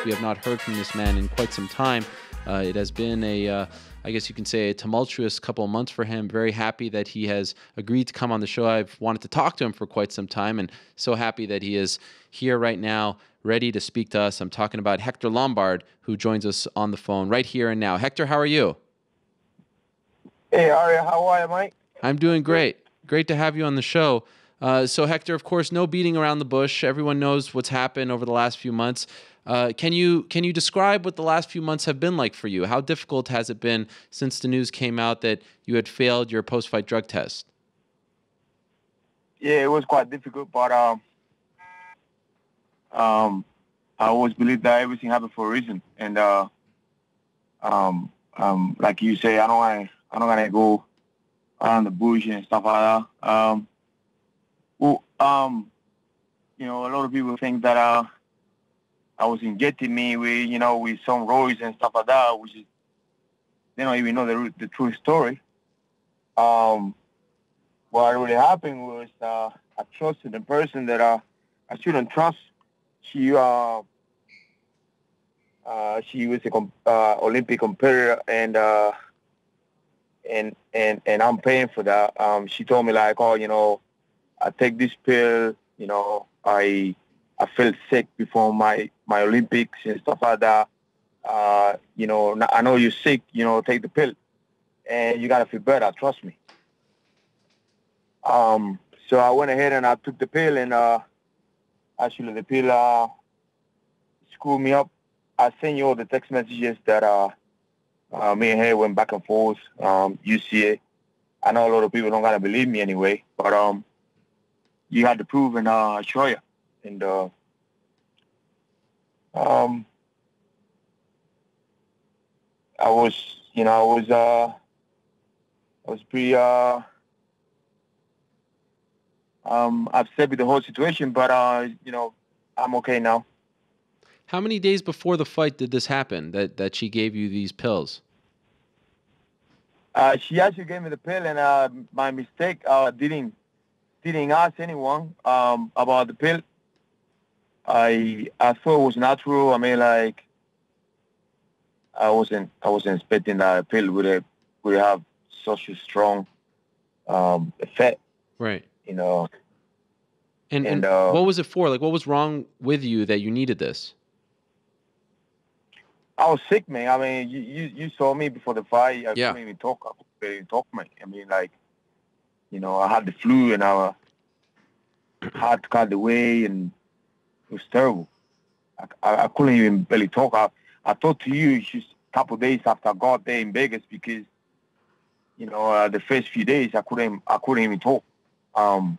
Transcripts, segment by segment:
We have not heard from this man in quite some time. It has been I guess you can say, a tumultuous couple of months for him. Very happy that he has agreed to come on the show. I've wanted to talk to him for quite some time, and so happy that he is here right now, ready to speak to us. I'm talking about Hector Lombard, who joins us on the phone right here and now. Hector, how are you? Hey, Arya, how are you, Mike? I'm doing great. Great to have you on the show. So, Hector, of course, no beating around the bush. Everyone knows what's happened over the last few months. Can you describe what the last few months have been like for you? How difficult has it been since the news came out that you had failed your post-fight drug test? Yeah, it was quite difficult, but I always believe that everything happened for a reason. And like you say, I don't want to go around the bush and stuff like that. You know, a lot of people think that I was injecting me with, with some roids and stuff like that, which is, they don't even know the true story. What really happened was I trusted a person that I shouldn't trust. She was a Olympic competitor, and I'm paying for that. She told me like, oh, I take this pill, I felt sick before my Olympics and stuff like that. I know you're sick, take the pill and you got to feel better. Trust me. So I went ahead and I took the pill, and actually the pill screwed me up. I sent you all the text messages that me and her went back and forth. You see it. I know a lot of people don't gotta believe me anyway, but you had to prove, and I'll show you. And I was pretty upset with the whole situation, but I'm okay now. How many days before the fight did this happen, that she gave you these pills? She actually gave me the pill, and my mistake, didn't ask anyone about the pill. I thought it was natural. I mean, like, I wasn't expecting that a pill would have such a strong effect. Right. And what was it for? Like, what was wrong with you that you needed this? I was sick, man. I mean, you saw me before the fight. I Yeah. couldn't even talk. I couldn't even talk, man. I mean, like, I had the flu, and I had to cut away, and it was terrible. I couldn't even barely talk. I talked to you just a couple of days after I got there in Vegas, because the first few days I couldn't even talk. And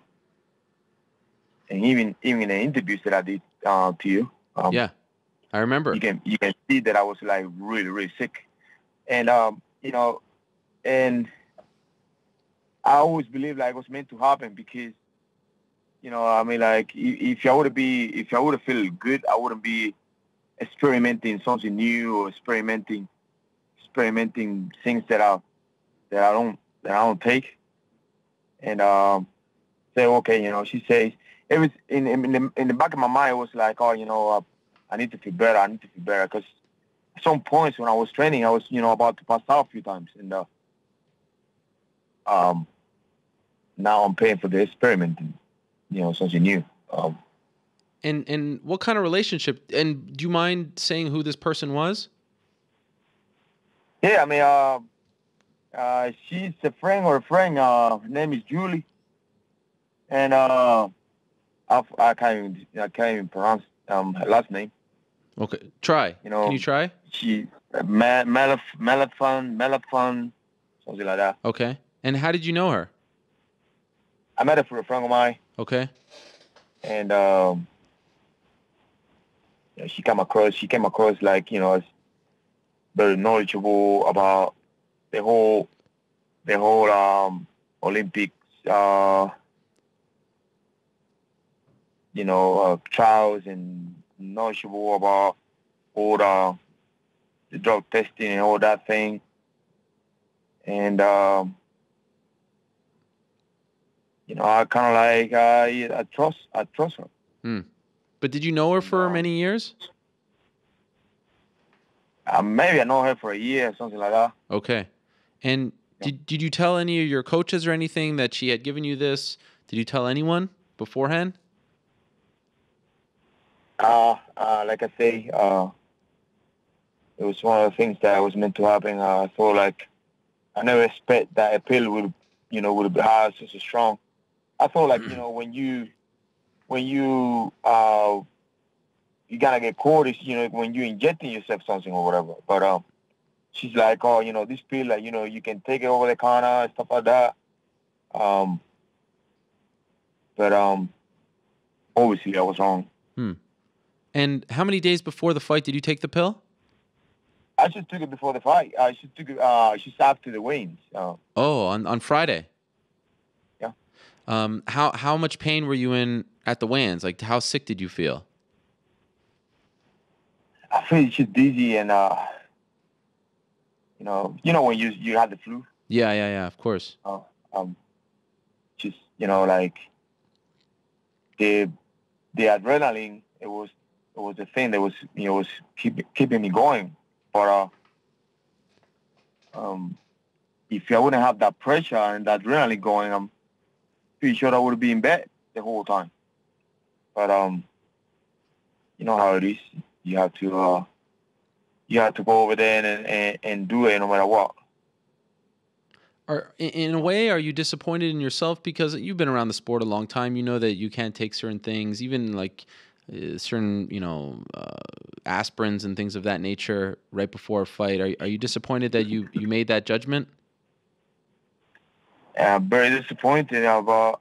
even in the interviews that I did to you. Yeah, I remember. You can see that I was like really, really sick, and and I always believed like it was meant to happen, because I mean, like, if I would have felt good, I wouldn't be experimenting something new, or experimenting things that I don't take. And say, okay, she says, it was in the back of my mind, it was like, oh, I need to feel better. I need to feel better, because at some points when I was training, I was about to pass out a few times, and now I'm paying for the experimenting, something new. And what kind of relationship? And do you mind saying who this person was? Yeah, I mean, she's a friend or a friend. Her name is Julie, and I can't even pronounce her last name. Okay, try. Can you try? She Melafon, something like that. Okay. And how did you know her? I met her for a friend of mine. Okay. And she came across like, as very knowledgeable about the whole Olympics, trials, and knowledgeable about all the drug testing and all that thing. And I kind of like I trust her. But did you know her for many years? Maybe I know her for a year or something like that. Okay. And did you tell any of your coaches or anything that she had given you this? Did you tell anyone beforehand? Like I say, it was one of the things that was meant to happen. So like, I never expect that appeal would be hard, so strong. I thought like, you gotta get caught is, when you injecting yourself something or whatever. But she's like, oh, this pill, like, you can take it over the counter and stuff like that. But obviously I was wrong. And how many days before the fight did you take the pill? I just took it before the fight. She took it just after the weigh-ins. On Friday. Yeah. How much pain were you in at the weigh-ins? Like, how sick did you feel? I feel just dizzy and when you had the flu. Yeah, of course. Just like the adrenaline. It was the thing that was keeping me going. But if I wouldn't have that pressure and that adrenaline going, I'm pretty sure I would be in bed the whole time. But you know how it is. You have to go over there and do it no matter what. In a way, are you disappointed in yourself because you've been around the sport a long time? You know that you can't take certain things, even like certain aspirins and things of that nature right before a fight. Are you disappointed that you made that judgment? Yeah, I'm very disappointed about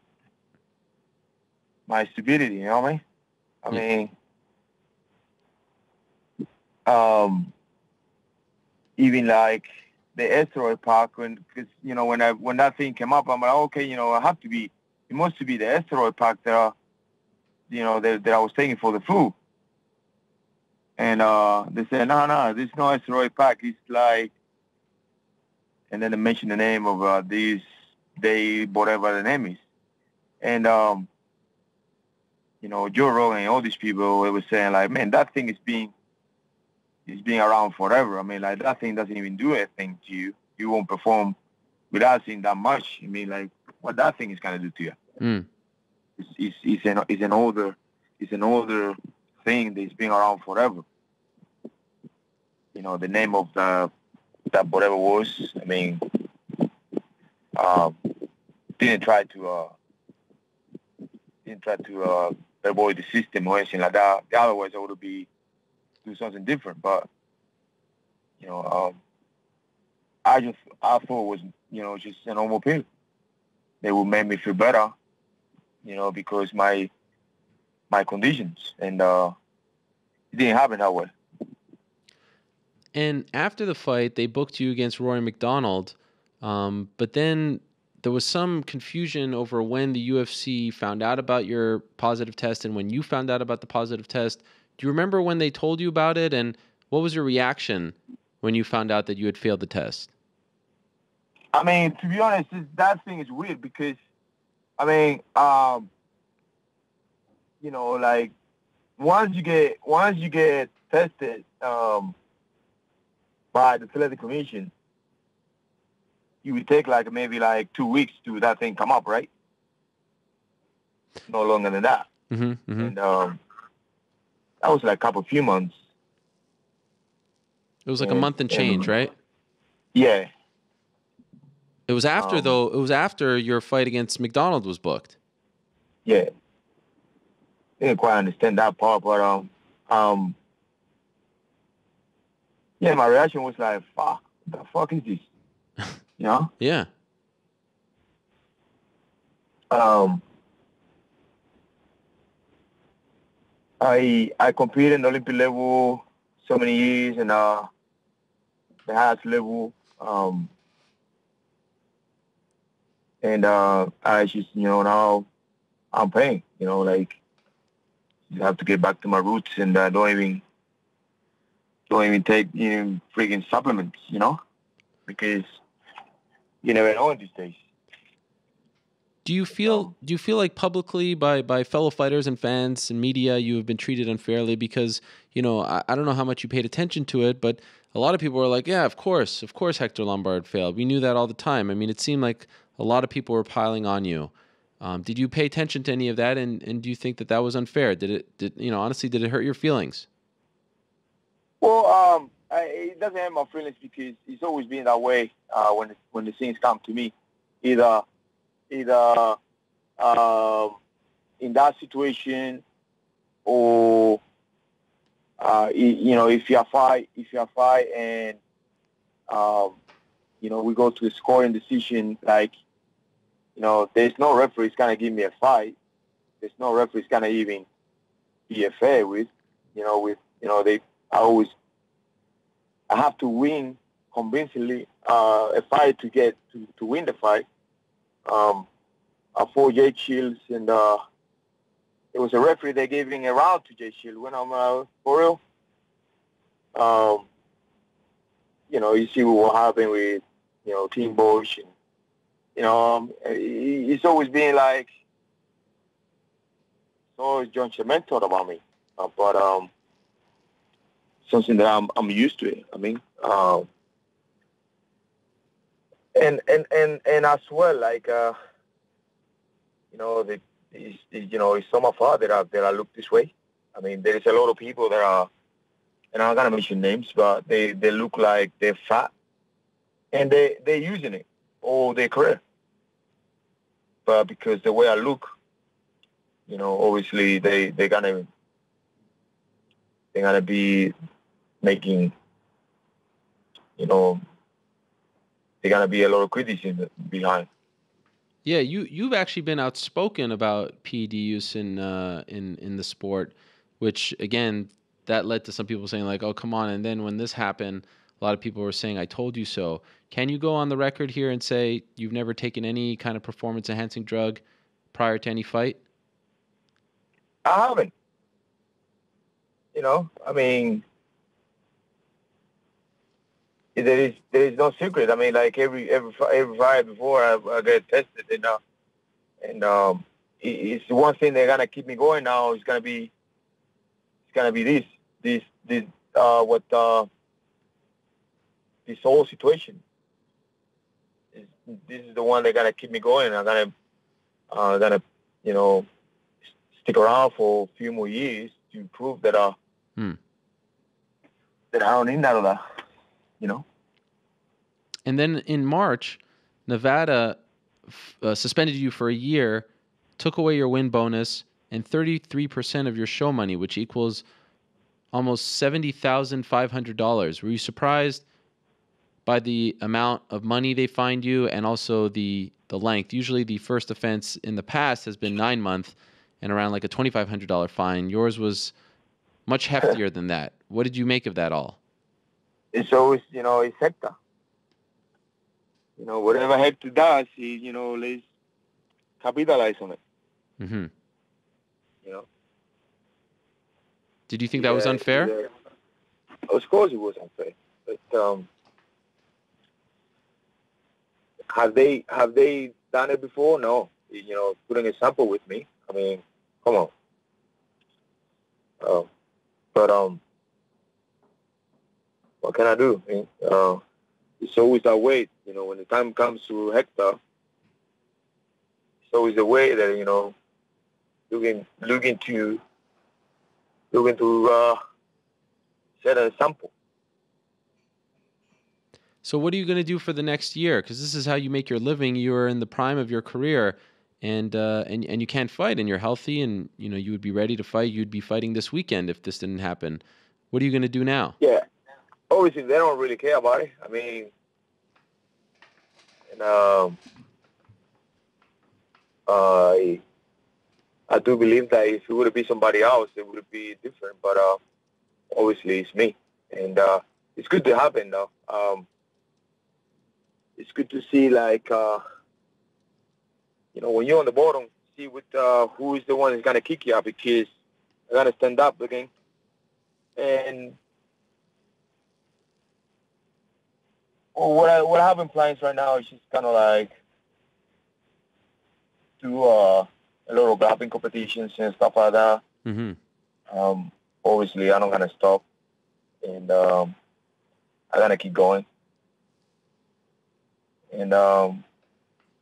my stupidity. You know what I mean? Even like the asteroid park, because when that thing came up, I'm like, okay, it must be the asteroid park that that I was taking for the flu. And they said, no, there's no asteroid park. It's like, and then they mentioned the name of whatever the name is. And Joe Rogan and all these people, they were saying like, man, that thing is being around forever. I mean, like, that thing doesn't even do anything to you. You won't perform without seeing that much. I mean, like, what that thing is going to do to you. It's an older thing that's been around forever. The name of that whatever was, I mean, didn't try to avoid the system or anything like that. Otherwise, I would do something different. But I thought it was just a normal pill. They would make me feel better, because my conditions, and it didn't happen that way. And after the fight, they booked you against Rory McDonald, but then there was some confusion over when the UFC found out about your positive test and when you found out about the positive test. Do you remember when they told you about it, and what was your reaction when you found out that you had failed the test? I mean, to be honest, that thing is weird because, I mean, like once you get tested by the athletic commission, you would take like maybe like 2 weeks to that thing come up, right? No longer than that. Mm-hmm. And that was like a few months. It was like a month and change, right? Yeah. It was after, though. It was after your fight against McDonald was booked. Yeah. Didn't quite understand that part, but yeah, my reaction was like, "Fuck, what the fuck is this?" You know? Yeah. I competed in the Olympic level so many years and the highest level. And I just, now I'm paying, like, you have to get back to my roots and don't even take freaking supplements, because you never know in these days. Do you feel like publicly by fellow fighters and fans and media you have been treated unfairly? Because I don't know how much you paid attention to it, but a lot of people were like, yeah, of course Hector Lombard failed. We knew that all the time. I mean, it seemed like a lot of people were piling on you. Did you pay attention to any of that, and do you think that that was unfair? Honestly, did it hurt your feelings? Well, it doesn't hurt my feelings because it's always been that way when the things come to me. Either um, in that situation or if you fight and we go to a scoring decision, like there's no referee's gonna give me a fight. There's no referee's gonna even be fair with. I have to win convincingly a fight to win the fight. I fought Jake Shields, and it was a referee that gave a round to Jake Shields when I'm for real. You see what happened with Team Bosch, and it's always been like John Cement thought about me, but something that I'm used to it. I mean, and as well, like it's some of us that are look this way. I mean, there is a lot of people that are, and I'm not gonna mention names, but they look like they're fat, and they're using it all their career. But because the way I look, obviously they're gonna be making, they're gonna be a lot of criticism behind. Yeah, you've actually been outspoken about PED use in the sport, which again that led to some people saying like, "Oh, come on!" And then when this happened, a lot of people were saying, "I told you so." Can you go on the record here and say you've never taken any kind of performance enhancing drug prior to any fight? I haven't. I mean, there is no secret. I mean, like every fight before I get tested, and it's one thing they're gonna keep me going now. It's gonna be this this whole situation. This is the one they're gonna keep me going. I'm gonna stick around for a few more years to prove that that I don't need none of that. And then in March, Nevada suspended you for a year, took away your win bonus and 33% of your show money, which equals almost $70,500. Were you surprised by the amount of money they fined you and also the length? Usually the first offense in the past has been 9 months and around like a $2,500 fine. Yours was much heftier than that. What did you make of that all? It's always, it's Hector. Whatever Hector does, let's capitalize on it. Mm-hmm. Did you think that was unfair? Yeah. Of course it was unfair. But have they done it before? No. Putting a sample with me. I mean, come on. But what can I do? I mean, it's always that way. When the time comes to Hector, it's always the way that looking to set a sample. So what are you going to do for the next year? Because this is how you make your living. You are in the prime of your career, and you can't fight, and you're healthy, and you would be ready to fight. You'd be fighting this weekend if this didn't happen. What are you going to do now? Yeah, obviously they don't really care about it. I mean, and I do believe that if it would be somebody else, it would be different. But obviously it's me, and it's good to happen though. It's good to see, like, when you're on the bottom, see who is the one that's going to kick you out, because I got to stand up again. And what I have in plans right now is just kind of like do a lot of grappling competitions and stuff like that. Mm-hmm. Obviously, I'm not going to stop. And I gotta keep going. And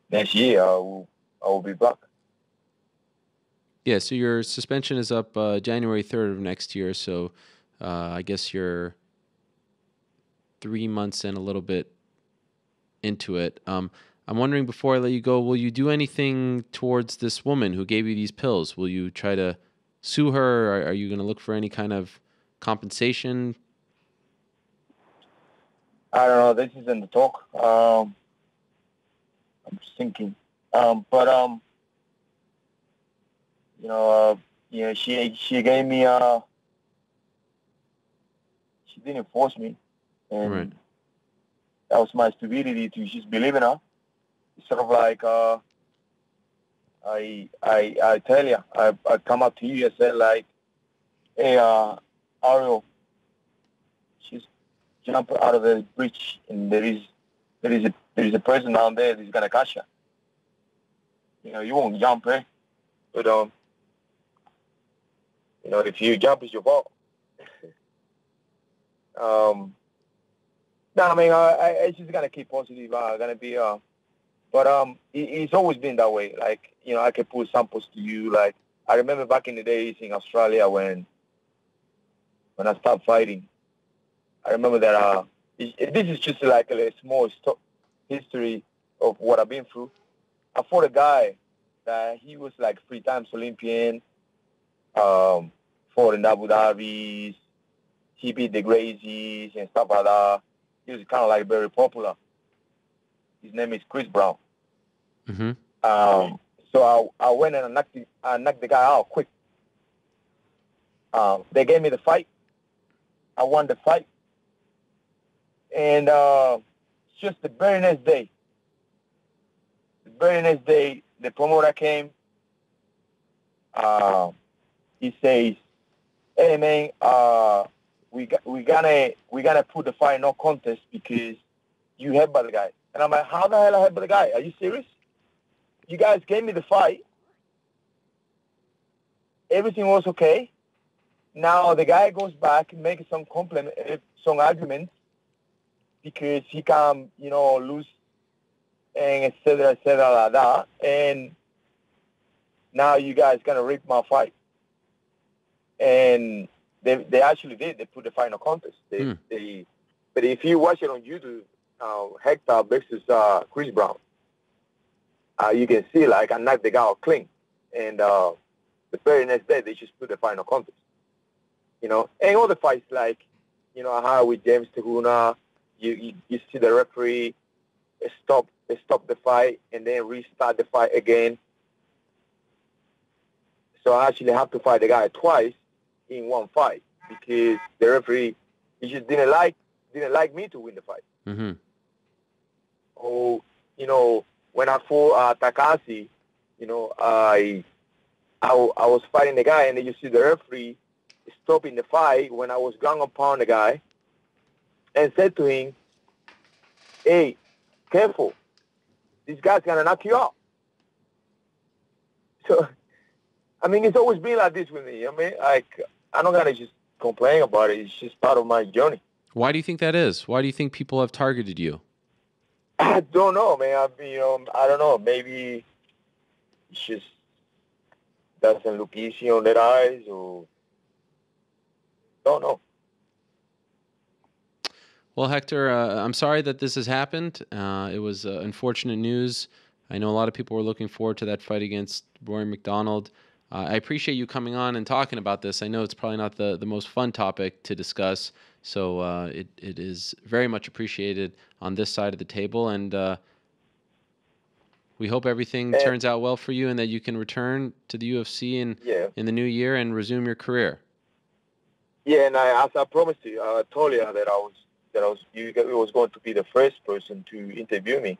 next year I will be back. Yeah, so your suspension is up January 3rd of next year, so I guess you're 3 months and a little bit into it. I'm wondering, before I let you go, will you do anything towards this woman who gave you these pills? Will you try to sue her? Are you going to look for any kind of compensation? I don't know. This isn't the talk. I'm just thinking. But you know, she gave me she didn't force me, and Right. that was my stupidity to just believe in her. It's sort of like I tell you, I come up to you and say like, hey, Ariel, just jump out of the bridge, and there is a person down there that's gonna catch you. You know, you won't jump, eh? But you know, if you jump, it's your fault. No, I mean, I just gotta keep positive. Gonna be but it's always been that way. Like, you know, I can put samples to you. Like, I remember back in the days in Australia when I started fighting. I remember that this is just like a small history of what I've been through. I fought a guy that he was like 3 times Olympian, fought in Abu Dhabi. He beat the Gracies and stuff like that. He was kind of like very popular. His name is Chris Brown. Mm-hmm. So I went and I knocked the guy out quick. They gave me the fight. I won the fight. And just the very next day, the promoter came. He says, "Hey man, we're gonna put the fight no contest because you headbutt the guy." And I'm like, "How the hell I headbutt the guy? Are you serious? You guys gave me the fight. Everything was okay. Now the guy goes back and makes some some arguments because he can, you know, lose and et cetera, like that. And now you guys gonna rip my fight." And they actually did. They put the final contest. But if you watch it on YouTube, Hector versus Chris Brown, you can see like I knocked the guy out clean. And the very next day they just put the final contest. You know, and all the fights like, you know, how with James Teguna, you see the referee stop the fight and then restart the fight again. So I actually have to fight the guy twice in one fight because the referee, he just didn't like me to win the fight. Mm-hmm. Oh, you know, when I fought Takashi, you know, I was fighting the guy and then you see the referee stopping the fight when I was ground and pound the guy and said to him, "Hey, careful, this guy's gonna knock you out." So, I mean, it's always been like this with me. I mean, like, I'm not gonna just complain about it. It's just part of my journey. Why do you think that is? Why do you think people have targeted you? I don't know, man. I don't know. Maybe it's just doesn't look easy on their eyes, or don't know. Well, Hector, I'm sorry that this has happened. It was unfortunate news. I know a lot of people were looking forward to that fight against Rory McDonald. I appreciate you coming on and talking about this. I know it's probably not the most fun topic to discuss, so it is very much appreciated on this side of the table, and we hope everything turns out well for you and that you can return to the UFC in the new year and resume your career. Yeah, and as I promised you, I told you that you was going to be the first person to interview me.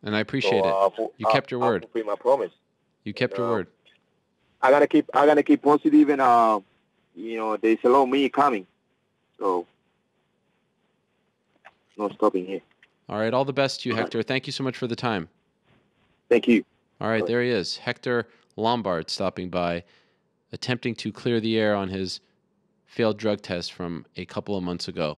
And I appreciate it. You kept your word. I fulfill my promise. You kept your word. I gotta keep positive, and you know, there's a lot of me coming, so no stopping here. All right, all the best to you, Hector. Thank you so much for the time. Thank you. All right, there he is, Hector Lombard, stopping by, attempting to clear the air on his failed drug test from a couple of months ago.